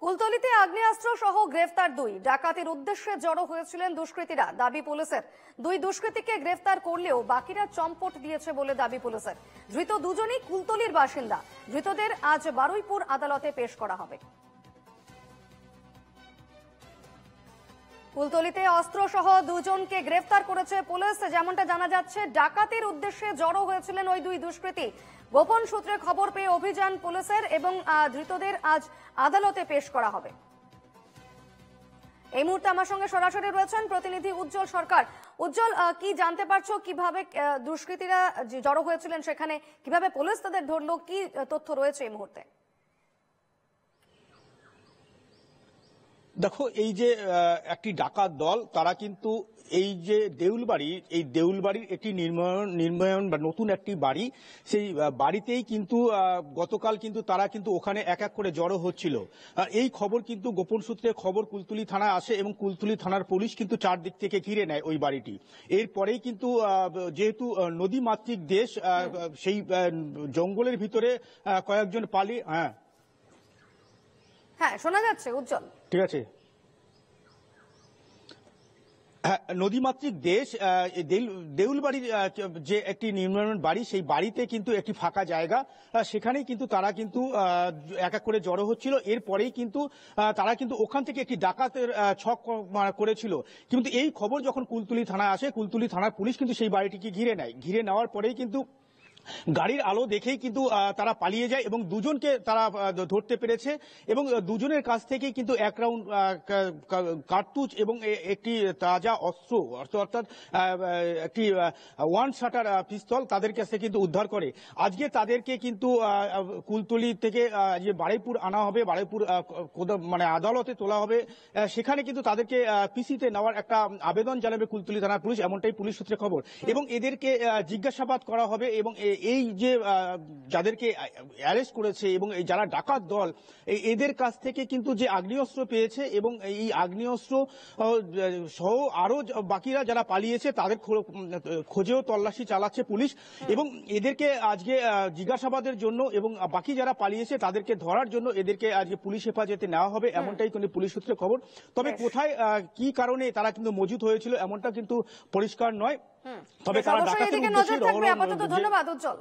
কুলতলিতে আগ্নেয়াস্ত্র সহ গ্রেফতার দুই ডাকাতির উদ্দেশ্যে জড়ো হয়েছিলেন দুষ্কৃতীরা, দাবি পুলিশের। দুই দুষ্কৃতীকে গ্রেফতার করলেও বাকিরা চম্পট দিয়েছে বলে দাবি পুলিশের। ধৃত দুজনই কুলতলির বাসিন্দা। ধৃতদের আজ বারুইপুর আদালতে পেশ করা হবে। কুলতলিতে অস্ত্র সহ দুজনকে গ্রেফতার করেছে পুলিশ। যেমনটা জানা যাচ্ছে, ডাকাতির উদ্দেশ্যে জড়ো হয়েছিলেন ওই দুই দুষ্কৃতী। গোপন সূত্রে খবর পেয়ে অভিযান পুলিশের এবং ধৃতদের আজ আদালতে পেশ করা হবে। এই মুহূর্তে আমার সঙ্গে সরাসরি রয়েছেন প্রতিনিধি উজ্জ্বল সরকার। উজ্জ্বল, কি জানতে পারছো কিভাবে দুষ্কৃতীরা জড়ো হয়েছিলেন সেখানে, কিভাবে পুলিশ তাদের ধরলো, কি তথ্য রয়েছে এই মুহূর্তে? দেখো, এই যে একটি ডাকাত দল, তারা কিন্তু এই যে দেউলবাড়ির একটি নির্মাণ বা নতুন একটি বাড়ি, সেই বাড়িতেই কিন্তু গতকাল কিন্তু তারা কিন্তু ওখানে এক এক করে জড়ো হচ্ছিল। এই খবর কিন্তু গোপন সূত্রে খবর কুলতলি থানায় আসে এবং কুলতলি থানার পুলিশ কিন্তু চারদিক থেকে ঘিরে নেয় ওই বাড়িটি। এরপরেই কিন্তু যেহেতু নদীমাতৃক দেশ, সেই জঙ্গলের ভিতরে কয়েকজন হ্যাঁ, শোনা যাচ্ছে উজ্জ্বল। ঠিক আছে। নদীমাতৃক দেশ, দেউলবাড়ির যে একটি নির্মাণ বাড়ি, সেই বাড়িতে কিন্তু একটি ফাঁকা জায়গা, সেখানেই কিন্তু তারা কিন্তু এক এক করে জড়ো হচ্ছিল। এরপরেই কিন্তু তারা কিন্তু ওখান থেকে একটি ডাকাতের ছক করেছিল। কিন্তু এই খবর যখন কুলতলি থানায় আসে, কুলতলি থানার পুলিশ কিন্তু সেই বাড়িটিকে ঘিরে নেয়। ঘিরে নেওয়ার পরেই কিন্তু গাড়ির আলো দেখেই কিন্তু তারা পালিয়ে যায় এবং দুজনকে তারা ধরতে পেরেছে এবং দুজনের কাছ থেকেই কিন্তু এক রাউন্ড কার্তুজ এবং একটি তাজা অস্ত্র অর্থাৎ একটি ওয়ান শাটার পিস্তল তাদের কাছ থেকে কিন্তু উদ্ধার করে। আজকে তাদেরকে কিন্তু কুলতলি থেকে যে বারুইপুর আনা হবে, বারুইপুর মানে আদালতে তোলা হবে। সেখানে কিন্তু তাদেরকে পিসিতে নেওয়ার একটা আবেদন জানাবে কুলতলি থানার পুলিশ, এমনটাই পুলিশ সূত্রে খবর। এবং এদেরকে জিজ্ঞাসাবাদ করা হবে এবং এই যে যাদেরকে অ্যারেস্ট করেছে এবং যারা ডাকাত দল, এদের কাছ থেকে কিন্তু যে আগ্নেয়াস্ত্র পেয়েছে এবং এই আগ্নেয়াস্ত্র সহ আরো বাকিরা যারা পালিয়েছে তাদের খোঁজেও তল্লাশি চালাচ্ছে পুলিশ। এবং এদেরকে আজকে জিজ্ঞাসাবাদের জন্য এবং বাকি যারা পালিয়েছে তাদেরকে ধরার জন্য এদেরকে আজকে পুলিশ হেফাজতে নেওয়া হবে, এমনটাই কিন্তু পুলিশ সূত্রে খবর। তবে কোথায় কি কারণে তারা কিন্তু মজুত হয়েছিল এমনটা কিন্তু পরিষ্কার নয়। তবে তারা ডাকাতের উদ্দেশ্যে ধন্যবাদ উজ্জ্বল।